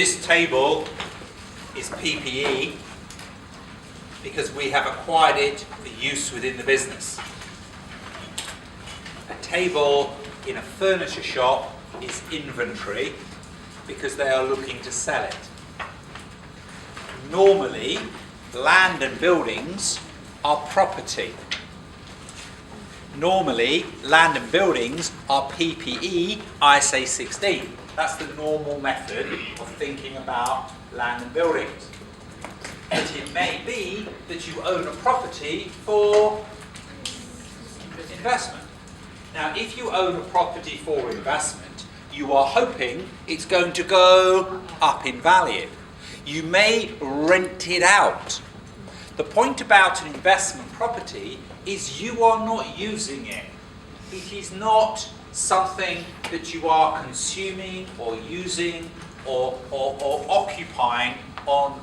this table is PPE because we have acquired it for use within the business. A table in a furniture shop is inventory because they are looking to sell it. Normally, land and buildings are property. Normally, land and buildings are PPE ISA 16. That's the normal method of thinking about land and buildings. But it may be that you own a property for investment. Now, if you own a property for investment, you are hoping it's going to go up in value. You may rent it out. The point about an investment property is you are not using it. It is not something that you are consuming or using or occupying on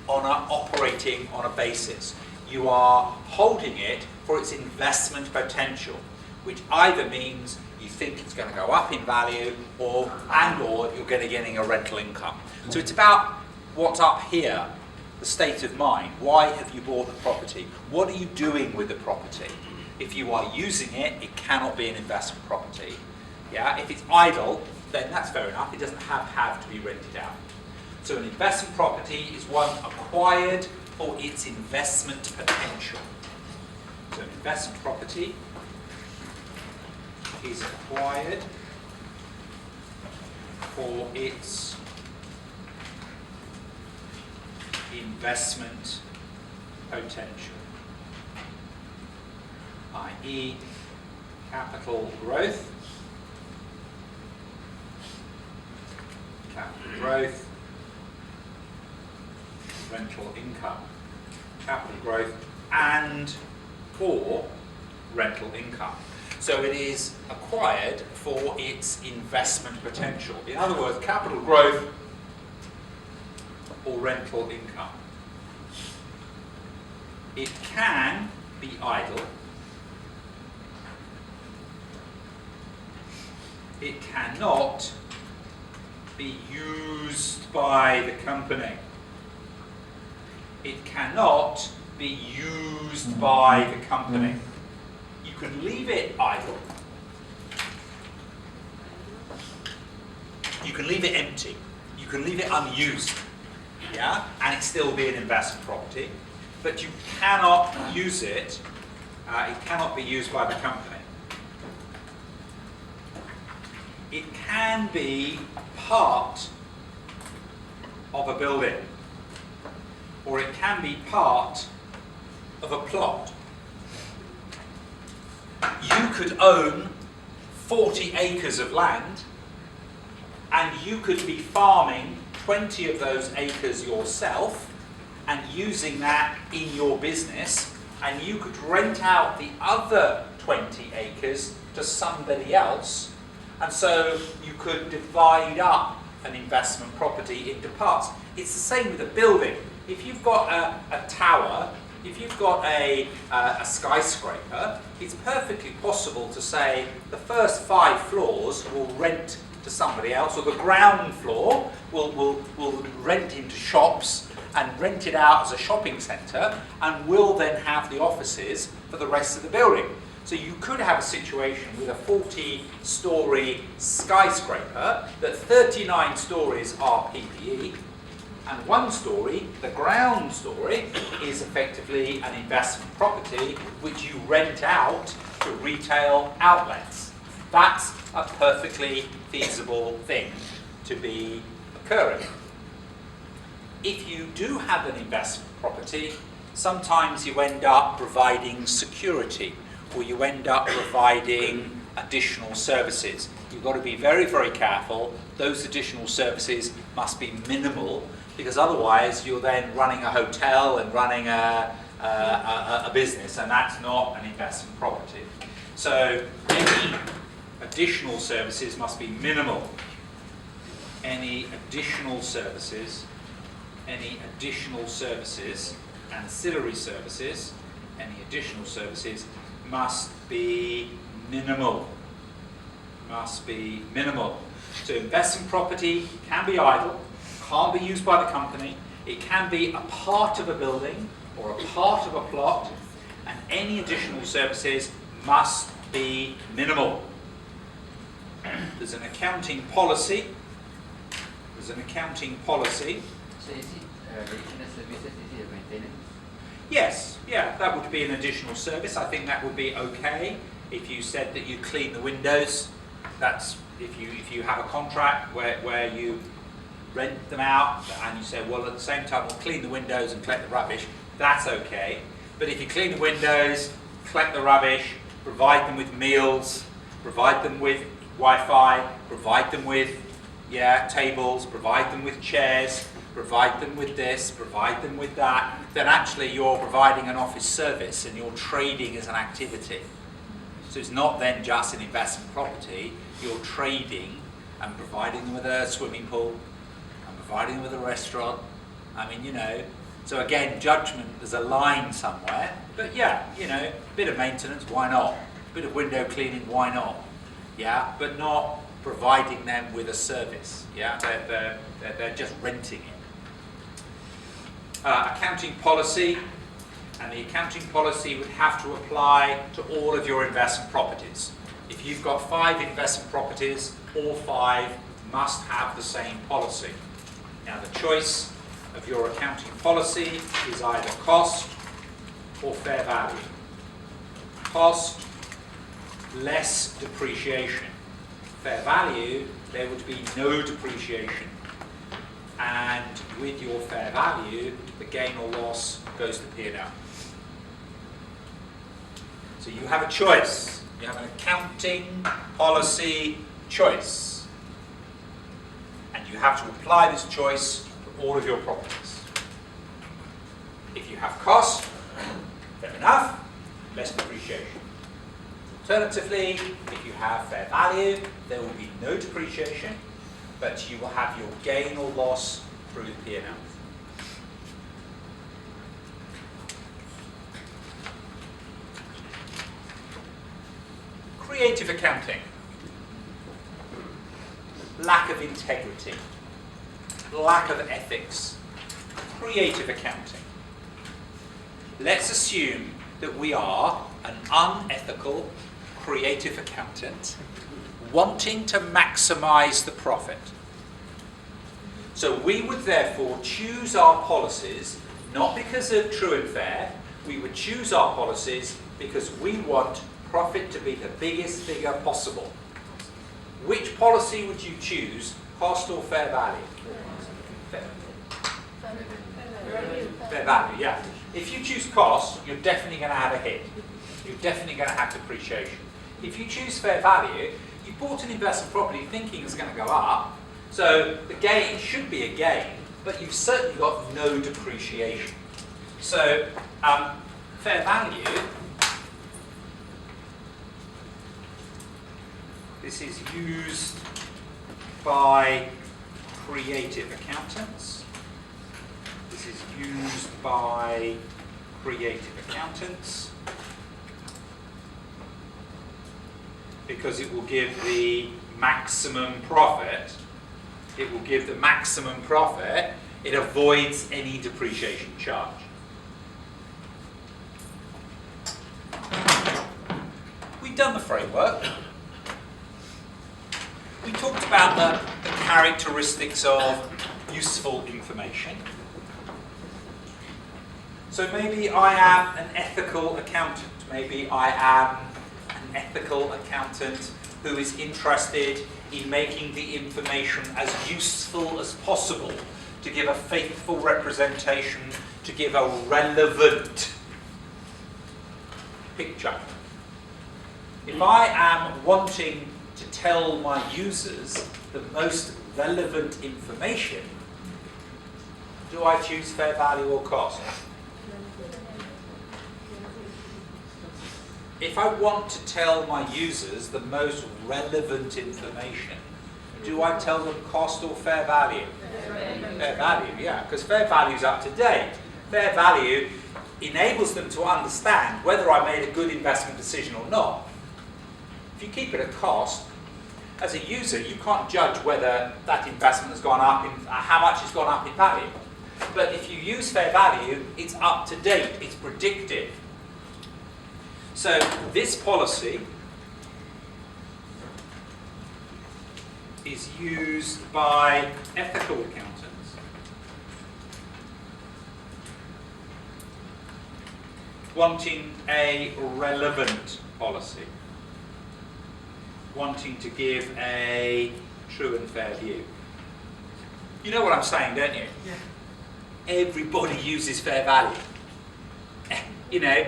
operating on a basis. You are holding it for its investment potential, which either means you think it's going to go up in value or you're going to be getting a rental income. So it's about what's up here, the state of mind. Why have you bought the property? What are you doing with the property? If you are using it, it cannot be an investment property. Yeah? If it's idle, then that's fair enough. It doesn't have to be rented out. So an investment property is one acquired for its investment potential. So an investment property is acquired for its investment potential, i.e. capital growth, rental income, capital growth and or rental income. So it is acquired for its investment potential. In other words, capital growth or rental income. It can be idle. It cannot be used by the company. It cannot be used by the company. You can leave it idle. You can leave it empty. You can leave it unused. Yeah? And it still be an investment property. But you cannot use it. It cannot be used by the company. It can be part of a building, or it can be part of a plot. You could own 40 acres of land, and you could be farming 20 of those acres yourself and using that in your business, and you could rent out the other 20 acres to somebody else, and so you could divide up an investment property into parts. It's the same with a building. If you've got a tower, if you've got a skyscraper, it's perfectly possible to say the first 5 floors will rent to somebody else, or the ground floor will rent into shops and rent it out as a shopping centre, and will then have the offices for the rest of the building. So you could have a situation with a 40-storey skyscraper that 39 stories are PPE, and 1 story, the ground story, is effectively an investment property which you rent out to retail outlets. That's a perfectly feasible thing to be occurring. If you do have an investment property, sometimes you end up providing security, or you end up providing additional services. You've got to be very, very careful. Those additional services must be minimal, because otherwise you're then running a hotel and running a business, and that's not an investment property. So any additional services must be minimal. Any additional services, ancillary services, any additional services must be minimal. So investment property can be idle, can't be used by the company. It can be a part of a building or a part of a plot, and any additional services must be minimal. There's an accounting policy. So is it additional services? Is it maintenance? Yes, yeah, that would be an additional service. I think that would be okay if you said that you clean the windows. That's if you have a contract where you rent them out and you say, well, at the same time we'll clean the windows and collect the rubbish. That's okay. But if you clean the windows, collect the rubbish, provide them with meals, provide them with Wi-Fi, provide them with tables, provide them with chairs, provide them with this, provide them with that, then actually you're providing an office service and you're trading as an activity. So it's not then just an investment property, you're trading and providing them with a swimming pool and providing them with a restaurant. I mean, so again, judgment, there's a line somewhere, but a bit of maintenance, why not? A bit of window cleaning, why not? Yeah, but not providing them with a service. Yeah, they're just renting it. Accounting policy, and the accounting policy would have to apply to all of your investment properties. If you've got 5 investment properties, all 5 must have the same policy. Now the choice of your accounting policy is either cost or fair value. Cost, less depreciation. Fair value, there would be no depreciation. And with your fair value, the gain or loss goes to P&L. So you have a choice. You have an accounting policy choice. And you have to apply this choice to all of your properties. If you have cost, fair enough, less depreciation. Alternatively, if you have fair value, there will be no depreciation, but you will have your gain or loss through the P&L. Creative accounting. Lack of integrity. Lack of ethics. Creative accounting. Let's assume that we are an unethical creative accountant wanting to maximize the profit. So we would therefore choose our policies not because of true and fair, we would choose our policies because we want profit to be the biggest figure possible. Which policy would you choose, cost or fair value? Fair value, yeah. If you choose cost, you're definitely going to have a hit. You're definitely going to have depreciation. If you choose fair value, you bought an investment property thinking it's going to go up, so the gain should be a gain, but you've certainly got no depreciation. So fair value, this is used by creative accountants. This is used by creative accountants because it will give the maximum profit. It will give the maximum profit. It avoids any depreciation charge. We've done the framework. We talked about the characteristics of useful information. So maybe I am an ethical accountant. Maybe I am an ethical accountant who is interested in making the information as useful as possible to give a faithful representation, to give a relevant picture. If I am wanting to tell my users the most relevant information, do I choose fair value or cost? If I want to tell my users the most relevant information, do I tell them cost or fair value? Fair value, yeah, because fair value is up to date. Fair value enables them to understand whether I made a good investment decision or not. If you keep it at cost, as a user, you can't judge whether that investment has gone up, how much it's gone up in value. But if you use fair value, it's up to date, it's predictive. So this policy is used by ethical accountants wanting a relevant policy, wanting to give a true and fair view. You know what I'm saying, don't you? Yeah. Everybody uses fair value. You know,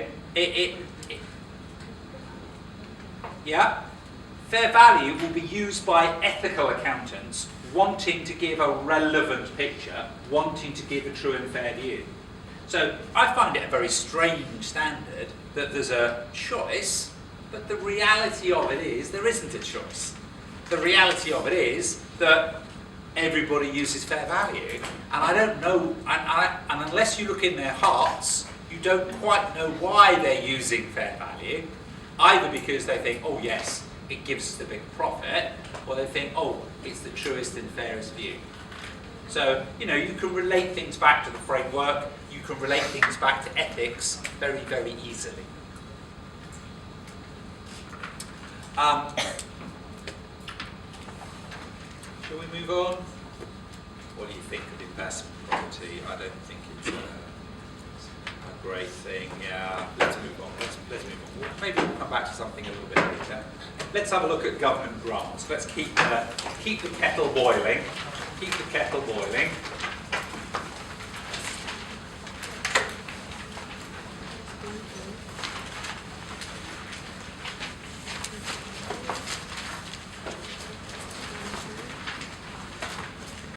yeah? Fair value will be used by ethical accountants wanting to give a relevant picture, wanting to give a true and fair view. So I find it a very strange standard that there's a choice, but the reality of it is there isn't a choice. The reality of it is that everybody uses fair value, and I don't know, and unless you look in their hearts, you don't quite know why they're using fair value, either because they think, oh yes, it gives us the big profit, or they think, oh, it's the truest and fairest view. So, you know, you can relate things back to the framework, you can relate things back to ethics very, very easily. Shall we move on? What do you think of investment property? I don't think it's a great thing. Yeah, let's move on. Let's move on. Maybe we'll come back to something a little bit later. Let's have a look at government grants. Let's keep the kettle boiling. Keep the kettle boiling.